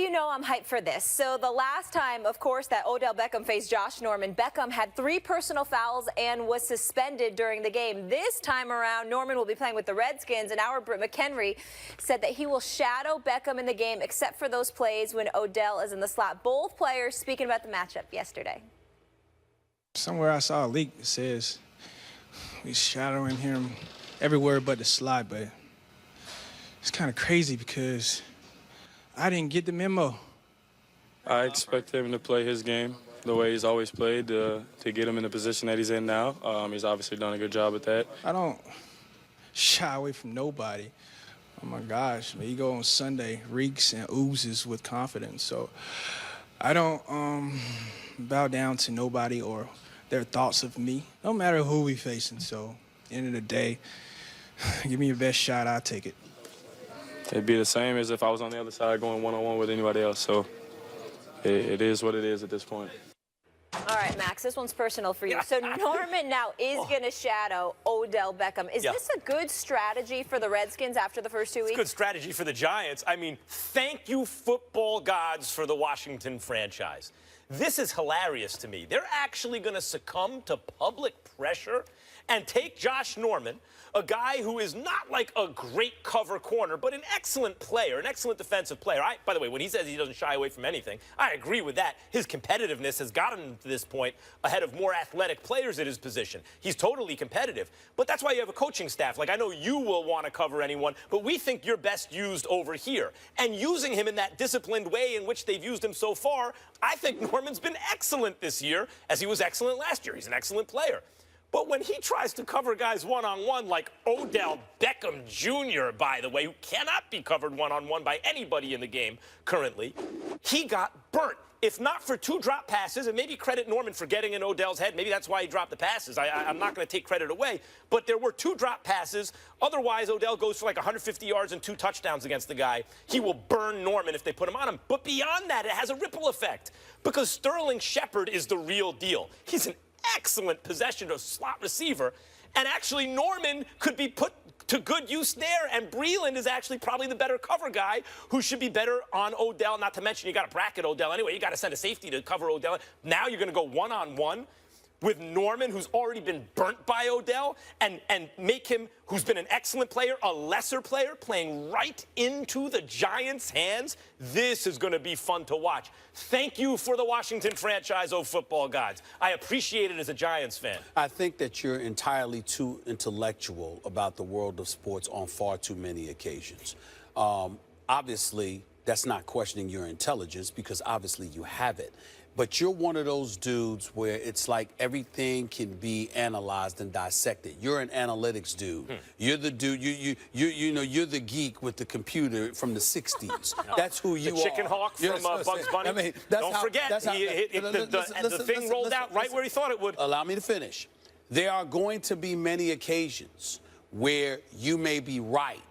you know I'm hyped for this. So the last time, of course, that Odell Beckham faced Josh Norman, Beckham had 3 personal fouls and was suspended during the game. This time around, Norman will be playing with the Redskins, and our Britt McHenry said that he will shadow Beckham in the game except for those plays when Odell is in the slot. Both players speaking about the matchup yesterday. Somewhere I saw a leak that says we're shadowing him everywhere but the slot, but it's kind of crazy because I didn't get the memo. I expect him to play his game the way he's always played to get him in the position that he's in now. He's obviously done a good job at that. I don't shy away from nobody. Oh, my gosh. My ego on Sunday reeks and oozes with confidence. So I don't bow down to nobody or their thoughts of me, no matter who we facing. So at the end of the day, give me your best shot, I'll take it. It'd be the same as if I was on the other side going one-on-one with anybody else. So it is what it is at this point. All right, Max, this one's personal for you. So Norman now is going to shadow Odell Beckham. Is this a good strategy for the Redskins after the first 2 weeks? It's good strategy for the Giants. I mean, thank you, football gods, for the Washington franchise. This is hilarious to me. They're actually going to succumb to public pressure and take Josh Norman, a guy who is not like a great cover corner, but an excellent player, an excellent defensive player. By the way, when he says he doesn't shy away from anything, I agree with that. His competitiveness has gotten him to this point ahead of more athletic players at his position. He's totally competitive. But that's why you have a coaching staff. Like, I know you will want to cover anyone, but we think you're best used over here. And using him in that disciplined way in which they've used him so far, I think Norman's been excellent this year, as he was excellent last year. He's an excellent player. But when he tries to cover guys one-on-one, like Odell Beckham Jr., by the way, who cannot be covered one-on-one by anybody in the game currently, he got burnt. If not for 2 drop passes, and maybe credit Norman for getting in Odell's head. Maybe that's why he dropped the passes. I'm not going to take credit away. But there were 2 drop passes. Otherwise, Odell goes for like 150 yards and 2 touchdowns against the guy. He will burn Norman if they put him on him. But beyond that, it has a ripple effect because Sterling Shepard is the real deal. He's an excellent possession of slot receiver, and actually Norman could be put to good use there, and Breeland is actually probably the better cover guy who should be better on Odell, not to mention you got to bracket Odell anyway. You got to send a safety to cover Odell. Now you're going to go one-on-one with Norman, who's already been burnt by Odell, and make him, who's been an excellent player, a lesser player, playing right into the Giants' hands. This is going to be fun to watch. Thank you for the Washington franchise, oh football gods. I appreciate it as a Giants fan. I think that you're entirely too intellectual about the world of sports on far too many occasions. Obviously, that's not questioning your intelligence because obviously you have it. But you're one of those dudes where it's like everything can be analyzed and dissected. You're an analytics dude. You're the dude, you know, you're the geek with the computer from the 60s. That's who you are. The chicken hawk from Bugs Bunny. I mean, don't forget, the thing rolled out right where he thought it would. Allow me to finish. There are going to be many occasions where you may be right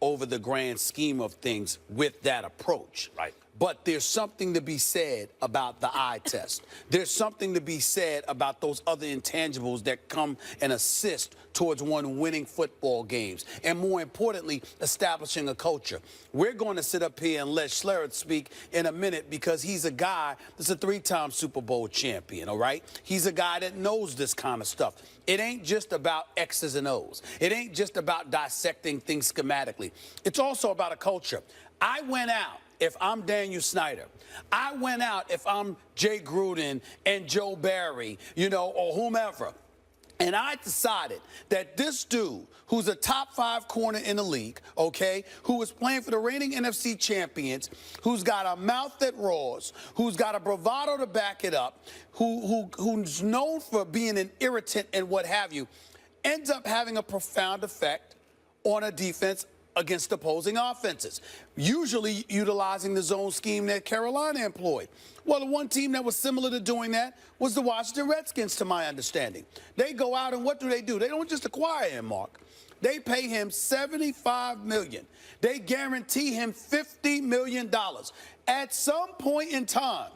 over the grand scheme of things with that approach. Right. But there's something to be said about the eye test. There's something to be said about those other intangibles that come and assist towards one winning football games. And more importantly, establishing a culture. We're going to sit up here and let Schlereth speak in a minute because he's a guy that's a 3-time Super Bowl champion, all right? He's a guy that knows this kind of stuff. It ain't just about X's and O's. It ain't just about dissecting things schematically. It's also about a culture. I went out. If I'm Daniel Snyder, I went out if I'm Jay Gruden and Joe Barry, you know, or whomever, and I decided that this dude, who's a top 5 corner in the league, okay, who is playing for the reigning NFC champions, who's got a mouth that roars, who's got a bravado to back it up, who's known for being an irritant and what have you, ends up having a profound effect on a defense against opposing offenses, usually utilizing the zone scheme that Carolina employed. Well, the one team that was similar to doing that was the Washington Redskins, to my understanding. They go out and what do? They don't just acquire him, Mark. They pay him $75 million. They guarantee him $50 million. At some point in time,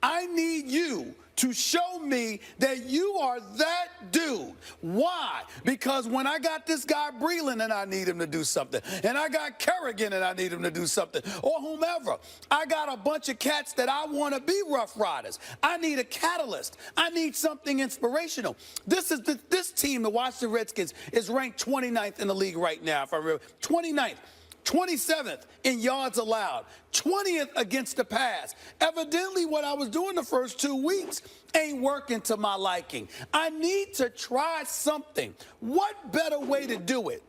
I need you to show me that you are that dude. Why? Because when I got this guy Breland and I need him to do something, and I got Kerrigan and I need him to do something, or whomever, I got a bunch of cats that I want to be Rough Riders. I need a catalyst. I need something inspirational. This team, the Washington Redskins, is ranked 29th in the league right now, if I remember. 29th. 27th in yards allowed, 20th against the pass. Evidently, what I was doing the first 2 weeks ain't working to my liking. I need to try something. What better way to do it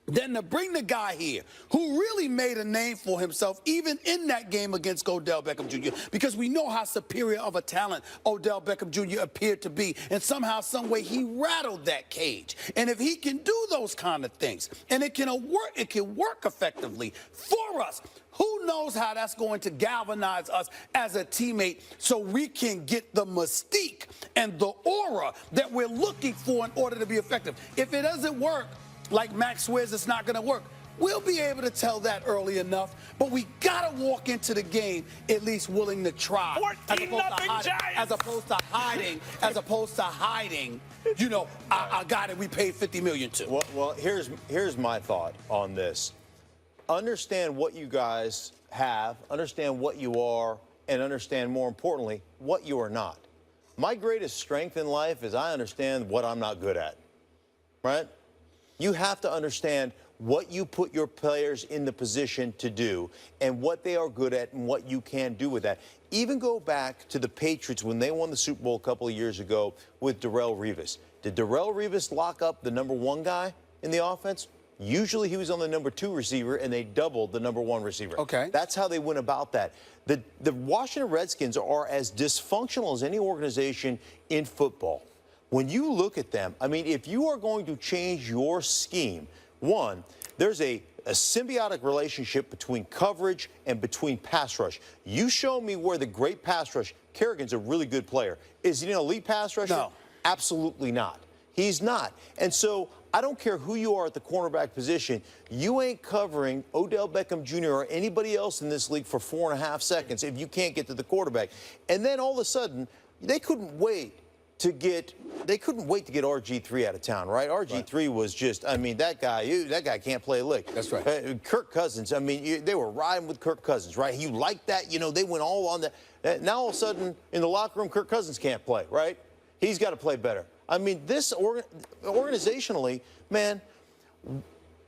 than to bring the guy here who really made a name for himself even in that game against Odell Beckham Jr., because we know how superior of a talent Odell Beckham Jr. appeared to be, and somehow, some way, he rattled that cage. And if he can do those kind of things, and it can work effectively for us, who knows how that's going to galvanize us as a teammate so we can get the mystique and the aura that we're looking for in order to be effective. If it doesn't work, like Max swears it's not going to work, we'll be able to tell that early enough. But we got to walk into the game at least willing to try. 14-0 Giants. As opposed to hiding, you know, I got it, we paid $50 million to. Well, here's my thought on this. Understand what you guys have, understand what you are, and understand, more importantly, what you are not. My greatest strength in life is I understand what I'm not good at, right? You have to understand what you put your players in the position to do and what they are good at and what you can do with that. Even go back to the Patriots when they won the Super Bowl a couple of years ago with Darrelle Revis. Did Darrelle Revis lock up the #1 guy in the offense? Usually he was on the #2 receiver, and they doubled the #1 receiver. Okay. That's how they went about that. The Washington Redskins are as dysfunctional as any organization in football. When you look at them, I mean, if you are going to change your scheme, one, there's a symbiotic relationship between coverage and between pass rush. You show me where the great pass rush, Kerrigan's a really good player. Is he an elite pass rusher? No. Absolutely not. He's not. And so I don't care who you are at the cornerback position, you ain't covering Odell Beckham Jr. or anybody else in this league for 4.5 seconds if you can't get to the quarterback. And then all of a sudden, they couldn't wait to get RG3 out of town, right? RG3 was just, I mean, that guy can't play a lick. That's right. Kirk Cousins, I mean, they were riding with Kirk Cousins, right? You like that, you know, they went all on that. Now all of a sudden, in the locker room, Kirk Cousins can't play, right? He's got to play better. I mean, this organizationally, man,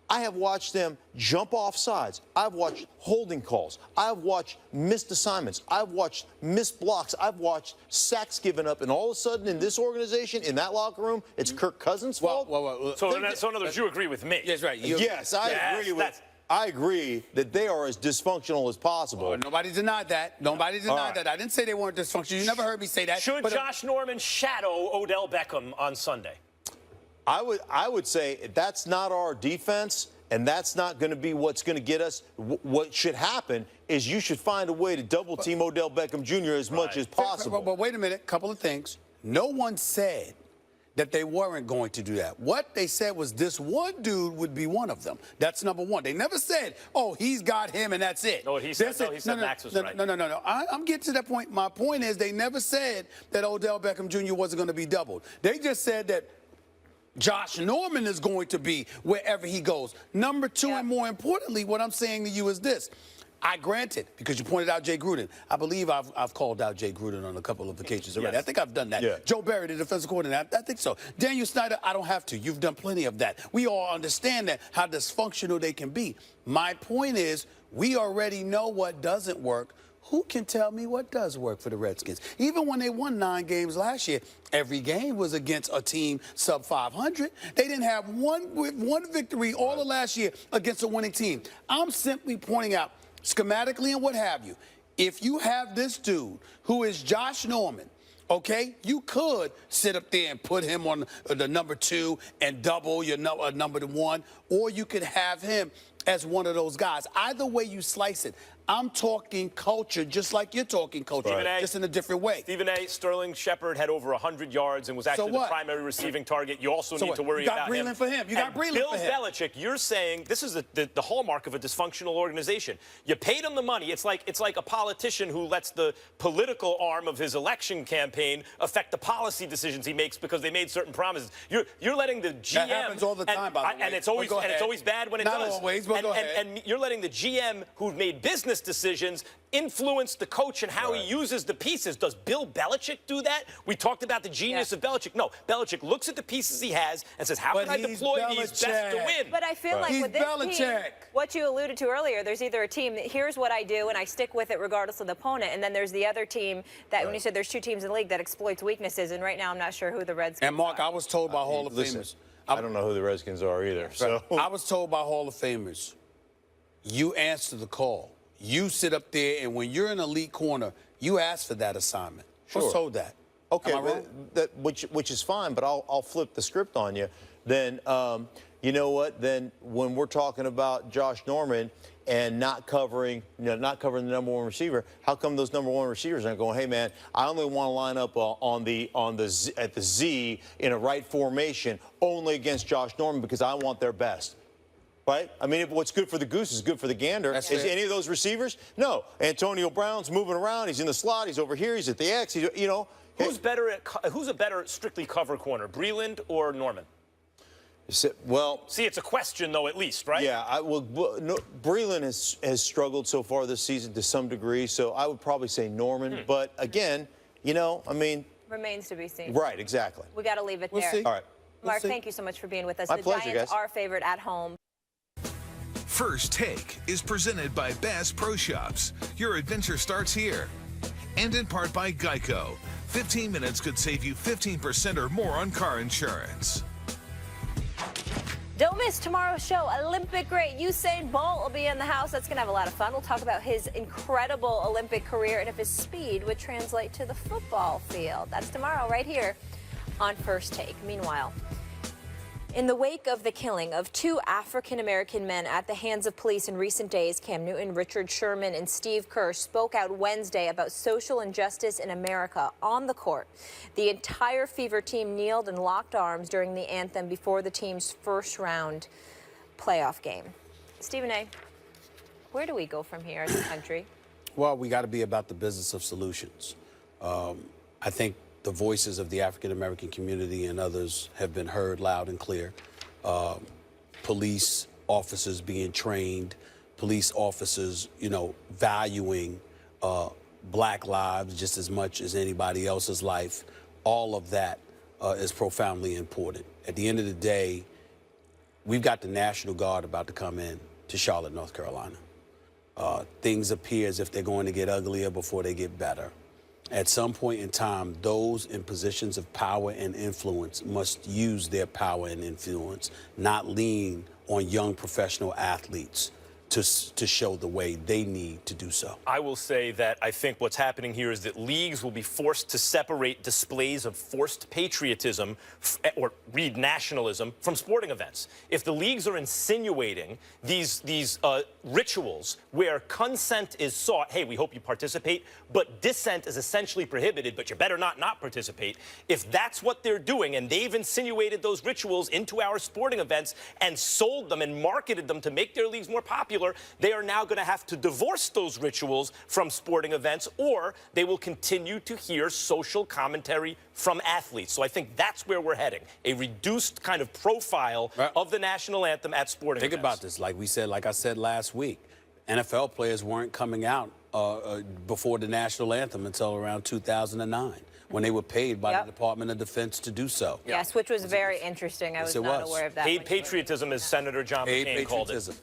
I have watched them jump off sides. I've watched holding calls. I've watched missed assignments. I've watched missed blocks. I've watched sacks given up. And all of a sudden, in this organization, in that locker room, it's Kirk Cousins' fault. So in other words, you agree with me? Yes, right. Yes, I agree that they are as dysfunctional as possible. Oh, nobody denied that. Nobody denied that. I didn't say they weren't dysfunctional. You never heard me say that. Should Josh Norman shadow Odell Beckham on Sunday? I would say that's not our defense, and that's not going to be what's going to get us. What should happen is you should find a way to double-team Odell Beckham Jr. as much as possible. But wait a minute. Couple of things. No one said that they weren't going to do that. What they said was this one dude would be one of them. That's number one. They never said, oh, he's got him and that's it. No, he said Max was right. No. I'm getting to that point. My point is they never said that Odell Beckham Jr. wasn't going to be doubled. They just said that Josh Norman is going to be wherever he goes. Number two, and more importantly, what I'm saying to you is this. I granted, because you pointed out Jay Gruden. I believe I've called out Jay Gruden on a couple of occasions already. Yes. I think I've done that. Yeah. Joe Barry, the defensive coordinator, I think so. Daniel Snyder, I don't have to. You've done plenty of that. We all understand that, how dysfunctional they can be. My point is, we already know what doesn't work. Who can tell me what does work for the Redskins? Even when they won 9 games last year, every game was against a team sub 500. They didn't have one victory all of last year against a winning team. I'm simply pointing out, schematically and what have you, if you have this dude who is Josh Norman, okay, you could sit up there and put him on the number 2 and double your number 1, or you could have him as one of those guys. Either way you slice it, I'm talking culture just like you're talking culture, just in a different way. Stephen A. Sterling Shepard had over 100 yards and was actually the primary receiving target. You also need to worry about him. You got Breland for him. You got Breland for him. Bill Belichick, you're saying this is the hallmark of a dysfunctional organization. You paid him the money. It's like a politician who lets the political arm of his election campaign affect the policy decisions he makes because they made certain promises. You're letting the GM. That happens all the time, by the way. And it's always bad when it does. Not always, but go ahead. And you're letting the GM who made business decisions influence the coach and how he uses the pieces. Does Bill Belichick do that? We talked about the genius of Belichick. No, Belichick looks at the pieces he has and says, how can I deploy these best to win? But I feel like with this team, what you alluded to earlier, there's either a team that here's what I do and I stick with it regardless of the opponent, and then there's the other team that when you said there's two teams in the league that exploits weaknesses, and right now I'm not sure who the Redskins are. And Mark, I was told by Hall of Famers. I don't know who the Redskins are either. So I was told by Hall of Famers, you answer the call. You sit up there, and when you're in elite corner, you ask for that assignment. I was told that. Okay, Am I wrong? which is fine, but I'll flip the script on you. Then you know what? Then when we're talking about Josh Norman and not covering the number one receiver, how come those number one receivers aren't going, hey man, I only want to line up at the Z in a right formation only against Josh Norman because I want their best. Right? I mean, what's good for the goose is good for the gander. Is any of those receivers? No. Antonio Brown's moving around. He's in the slot. He's over here. He's at the X. He's, you know. Who's a better strictly cover corner, Breland or Norman? Well, see, it's a question though, at least, right? Yeah. Breland has struggled so far this season to some degree, so I would probably say Norman. But again, you know, I mean, Remains to be seen. Right. Exactly. We got to leave it We'll there. see. All right. Mark, thank you so much for being with us. My the pleasure, Giants guys. are favored at home. First Take is presented by Bass Pro Shops. Your adventure starts here. And in part by Geico. 15 minutes could save you 15% or more on car insurance. Don't miss tomorrow's show. Olympic great Usain Bolt will be in the house. That's going to have a lot of fun. We'll talk about his incredible Olympic career and if his speed would translate to the football field. That's tomorrow right here on First Take. Meanwhile, in the wake of the killing of two African-American men at the hands of police in recent days, Cam Newton, Richard Sherman, and Steve Kerr spoke out Wednesday about social injustice in America on the court. The entire Fever team kneeled and locked arms during the anthem before the team's first-round playoff game. Stephen A., where do we go from here as a country? Well, we got to be about the business of solutions. I think the voices of the African-American community and others have been heard loud and clear. Police officers being trained, police officers, you know, valuing black lives just as much as anybody else's life. All of that is profoundly important. At the end of the day, we've got the National Guard about to come in to Charlotte, North Carolina. Things appear as if they're going to get uglier before they get better. At some point in time, those in positions of power and influence must use their power and influence, not lean on young professional athletes to show the way they need to do so. I will say that I think what's happening here is that leagues will be forced to separate displays of forced patriotism or read nationalism from sporting events. If the leagues are insinuating these rituals where consent is sought, hey, we hope you participate, but dissent is essentially prohibited, but you better not participate. If that's what they're doing and they've insinuated those rituals into our sporting events and sold them and marketed them to make their leagues more popular, they are now going to have to divorce those rituals from sporting events, or they will continue to hear social commentary from athletes. So I think that's where we're heading, a reduced kind of profile of the national anthem at sporting events. Think about this, like I said last week, NFL players weren't coming out before the national anthem until around 2009. When they were paid by the Department of Defense to do so. Yes, which was very interesting. I was not aware of that. Paid patriotism, as Senator John McCain called it.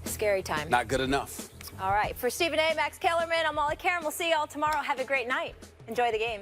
Scary time. Not good enough. All right. For Stephen A., Max Kellerman, I'm Molly Karen. We'll see you all tomorrow. Have a great night. Enjoy the game.